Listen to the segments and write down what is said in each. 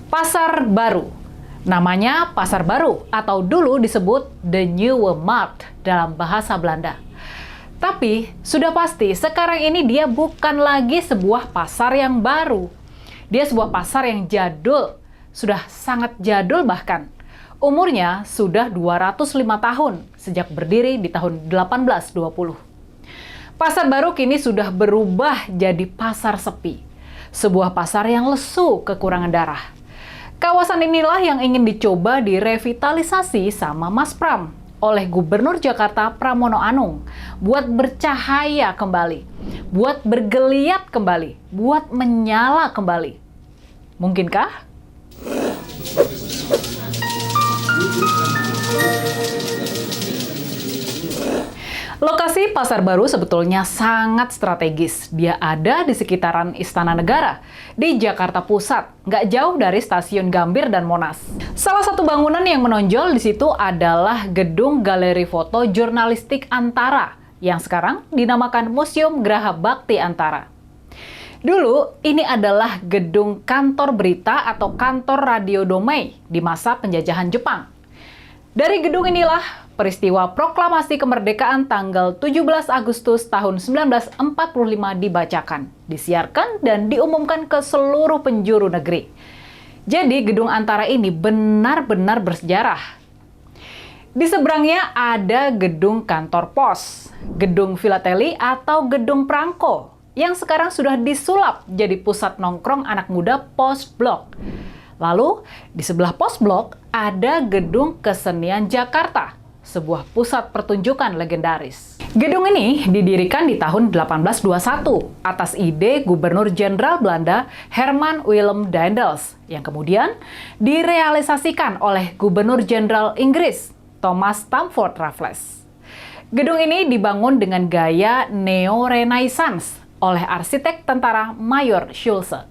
Pasar Baru. Namanya Pasar Baru atau dulu disebut The Nieuwe Markt dalam bahasa Belanda. Tapi sudah pasti sekarang ini dia bukan lagi sebuah pasar yang baru. Dia sebuah pasar yang jadul, sudah sangat jadul bahkan. Umurnya sudah 205 tahun sejak berdiri di tahun 1820. Pasar Baru kini sudah berubah jadi pasar sepi. Sebuah pasar yang lesu kekurangan darah. Kawasan inilah yang ingin dicoba direvitalisasi sama Mas Pram oleh Gubernur Jakarta Pramono Anung buat bercahaya kembali, buat bergeliat kembali, buat menyala kembali. Mungkinkah? Lokasi Pasar Baru sebetulnya sangat strategis. Dia ada di sekitaran Istana Negara, di Jakarta Pusat, nggak jauh dari Stasiun Gambir dan Monas. Salah satu bangunan yang menonjol di situ adalah Gedung Galeri Foto Jurnalistik Antara, yang sekarang dinamakan Museum Graha Bakti Antara. Dulu, ini adalah gedung kantor berita atau kantor Radio Domei di masa penjajahan Jepang. Dari gedung inilah peristiwa Proklamasi Kemerdekaan tanggal 17 Agustus tahun 1945 dibacakan, disiarkan, dan diumumkan ke seluruh penjuru negeri. Jadi gedung Antara ini benar-benar bersejarah. Di seberangnya ada gedung kantor pos, gedung filateli atau gedung perangko, yang sekarang sudah disulap jadi pusat nongkrong anak muda Post Blok. Lalu, di sebelah Post Blok ada Gedung Kesenian Jakarta, sebuah pusat pertunjukan legendaris. Gedung ini didirikan di tahun 1821 atas ide Gubernur Jenderal Belanda Herman Willem Daendels, yang kemudian direalisasikan oleh Gubernur Jenderal Inggris Thomas Stamford Raffles. Gedung ini dibangun dengan gaya neo-renaissance oleh arsitek tentara Mayor Schulze.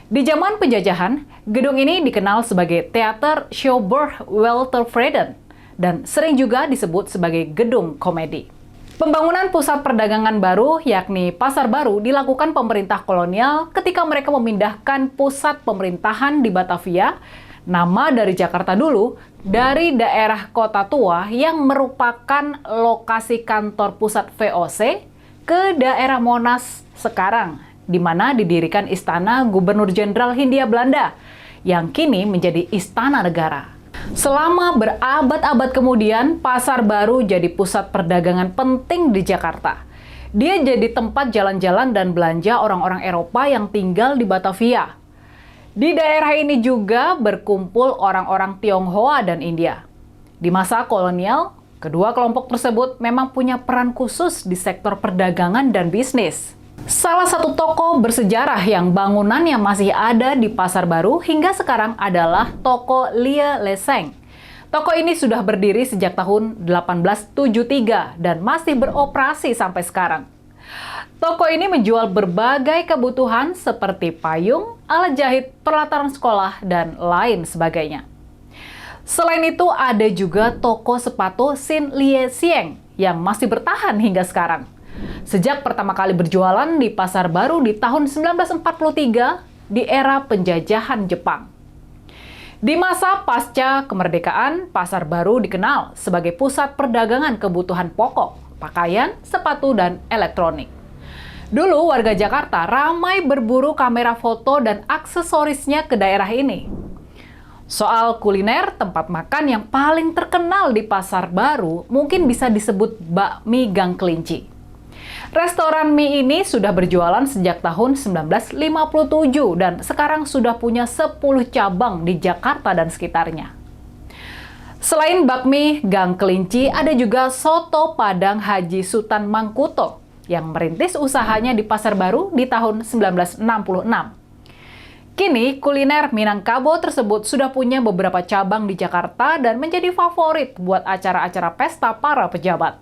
Di zaman penjajahan, gedung ini dikenal sebagai Theater Schouwburg Weltevreden dan sering juga disebut sebagai gedung komedi. Pembangunan pusat perdagangan baru, yakni Pasar Baru, dilakukan pemerintah kolonial ketika mereka memindahkan pusat pemerintahan di Batavia, nama dari Jakarta dulu, dari daerah Kota Tua yang merupakan lokasi kantor pusat VOC ke daerah Monas sekarang, di mana didirikan Istana Gubernur Jenderal Hindia Belanda, yang kini menjadi Istana Negara. Selama berabad-abad kemudian, Pasar Baru jadi pusat perdagangan penting di Jakarta. Dia jadi tempat jalan-jalan dan belanja orang-orang Eropa yang tinggal di Batavia. Di daerah ini juga berkumpul orang-orang Tionghoa dan India. Di masa kolonial, kedua kelompok tersebut memang punya peran khusus di sektor perdagangan dan bisnis. Salah satu toko bersejarah yang bangunannya masih ada di Pasar Baru hingga sekarang adalah toko Lia Leseng. Toko ini sudah berdiri sejak tahun 1873 dan masih beroperasi sampai sekarang. Toko ini menjual berbagai kebutuhan seperti payung, alat jahit, peralatan sekolah, dan lain sebagainya. Selain itu ada juga toko sepatu Sin Lie Sieng yang masih bertahan hingga sekarang. Sejak pertama kali berjualan di Pasar Baru di tahun 1943 di era penjajahan Jepang. Di masa pasca kemerdekaan, Pasar Baru dikenal sebagai pusat perdagangan kebutuhan pokok, pakaian, sepatu, dan elektronik. Dulu warga Jakarta ramai berburu kamera foto dan aksesorisnya ke daerah ini. Soal kuliner, tempat makan yang paling terkenal di Pasar Baru mungkin bisa disebut bakmi Gang Kelinci. Restoran mie ini sudah berjualan sejak tahun 1957 dan sekarang sudah punya 10 cabang di Jakarta dan sekitarnya. Selain bakmi Gang Kelinci, ada juga soto Padang Haji Sultan Mangkuto yang merintis usahanya di Pasar Baru di tahun 1966. Kini, kuliner Minangkabau tersebut sudah punya beberapa cabang di Jakarta dan menjadi favorit buat acara-acara pesta para pejabat.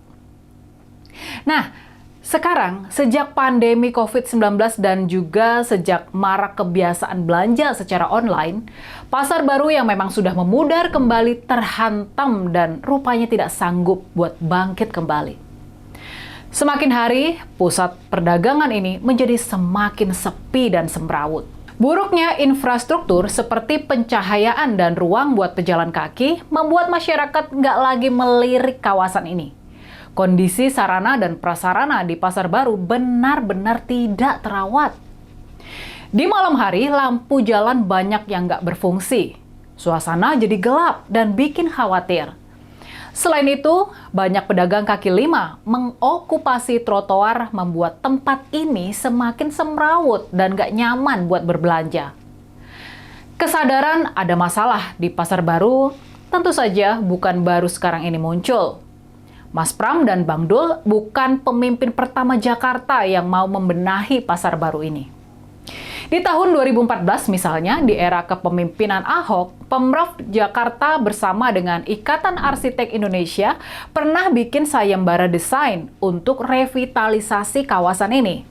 Nah, sekarang, sejak pandemi COVID-19 dan juga sejak marak kebiasaan belanja secara online, Pasar Baru yang memang sudah memudar kembali terhantam dan rupanya tidak sanggup buat bangkit kembali. Semakin hari, pusat perdagangan ini menjadi semakin sepi dan semrawut. Buruknya infrastruktur seperti pencahayaan dan ruang buat pejalan kaki membuat masyarakat nggak lagi melirik kawasan ini. Kondisi sarana dan prasarana di Pasar Baru benar-benar tidak terawat. Di malam hari, lampu jalan banyak yang nggak berfungsi. Suasana jadi gelap dan bikin khawatir. Selain itu, banyak pedagang kaki lima mengokupasi trotoar membuat tempat ini semakin semrawut dan gak nyaman buat berbelanja. Kesadaran ada masalah di Pasar Baru tentu saja bukan baru sekarang ini muncul. Mas Pram dan Bang Dul bukan pemimpin pertama Jakarta yang mau membenahi Pasar Baru ini. Di tahun 2014 misalnya, di era kepemimpinan Ahok, Pemprov Jakarta bersama dengan Ikatan Arsitek Indonesia pernah bikin sayembara desain untuk revitalisasi kawasan ini.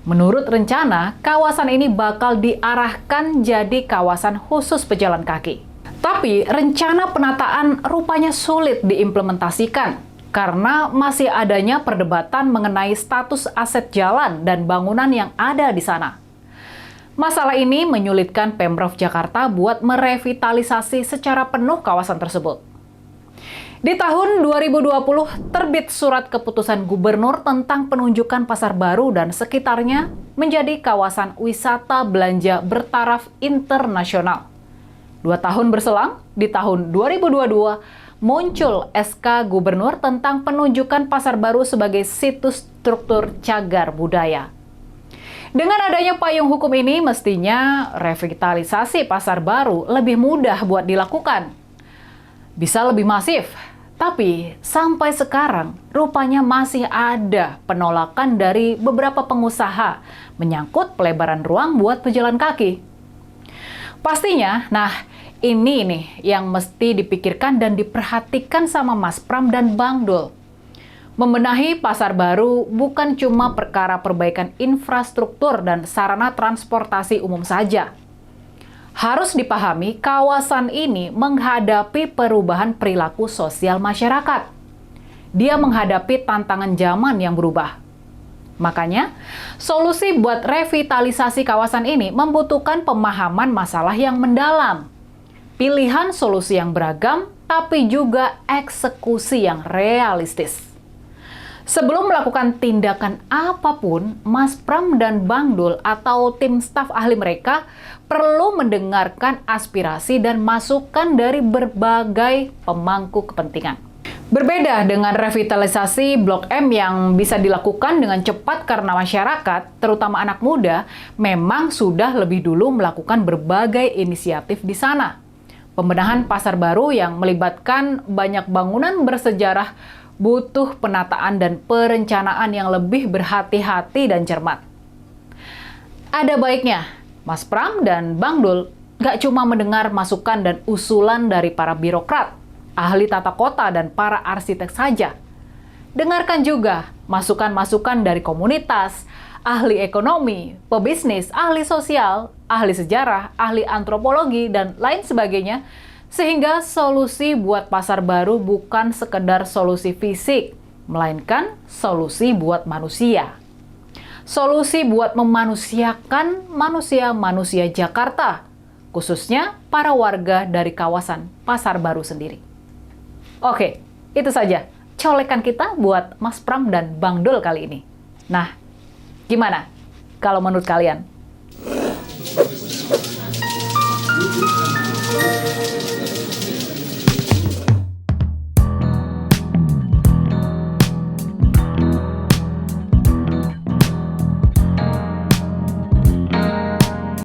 Menurut rencana, kawasan ini bakal diarahkan jadi kawasan khusus pejalan kaki. Tapi rencana penataan rupanya sulit diimplementasikan karena masih adanya perdebatan mengenai status aset jalan dan bangunan yang ada di sana. Masalah ini menyulitkan Pemprov Jakarta buat merevitalisasi secara penuh kawasan tersebut. Di tahun 2020, terbit surat keputusan gubernur tentang penunjukan Pasar Baru dan sekitarnya menjadi kawasan wisata belanja bertaraf internasional. 2 tahun berselang, di tahun 2022, muncul SK Gubernur tentang penunjukan Pasar Baru sebagai situs struktur cagar budaya. Dengan adanya payung hukum ini, mestinya revitalisasi Pasar Baru lebih mudah buat dilakukan. Bisa lebih masif, tapi sampai sekarang rupanya masih ada penolakan dari beberapa pengusaha menyangkut pelebaran ruang buat pejalan kaki. Pastinya, ini nih yang mesti dipikirkan dan diperhatikan sama Mas Pram dan Bang Dul. Membenahi Pasar Baru bukan cuma perkara perbaikan infrastruktur dan sarana transportasi umum saja. Harus dipahami, kawasan ini menghadapi perubahan perilaku sosial masyarakat. Dia menghadapi tantangan zaman yang berubah. Makanya, solusi buat revitalisasi kawasan ini membutuhkan pemahaman masalah yang mendalam, pilihan solusi yang beragam, tapi juga eksekusi yang realistis. Sebelum melakukan tindakan apapun, Mas Pram dan Bang Dul atau tim staf ahli mereka perlu mendengarkan aspirasi dan masukan dari berbagai pemangku kepentingan. Berbeda dengan revitalisasi Blok M yang bisa dilakukan dengan cepat karena masyarakat, terutama anak muda, memang sudah lebih dulu melakukan berbagai inisiatif di sana. Pembenahan Pasar Baru yang melibatkan banyak bangunan bersejarah butuh penataan dan perencanaan yang lebih berhati-hati dan cermat. Ada baiknya, Mas Pram dan Bang Dul gak cuma mendengar masukan dan usulan dari para birokrat, ahli tata kota, dan para arsitek saja. Dengarkan juga masukan-masukan dari komunitas, ahli ekonomi, pebisnis, ahli sosial, ahli sejarah, ahli antropologi, dan lain sebagainya, sehingga solusi buat Pasar Baru bukan sekedar solusi fisik, melainkan solusi buat manusia. Solusi buat memanusiakan manusia-manusia Jakarta, khususnya para warga dari kawasan Pasar Baru sendiri. Oke, itu saja colekan kita buat Mas Pram dan Bang Dul kali ini. Nah, gimana kalau menurut kalian?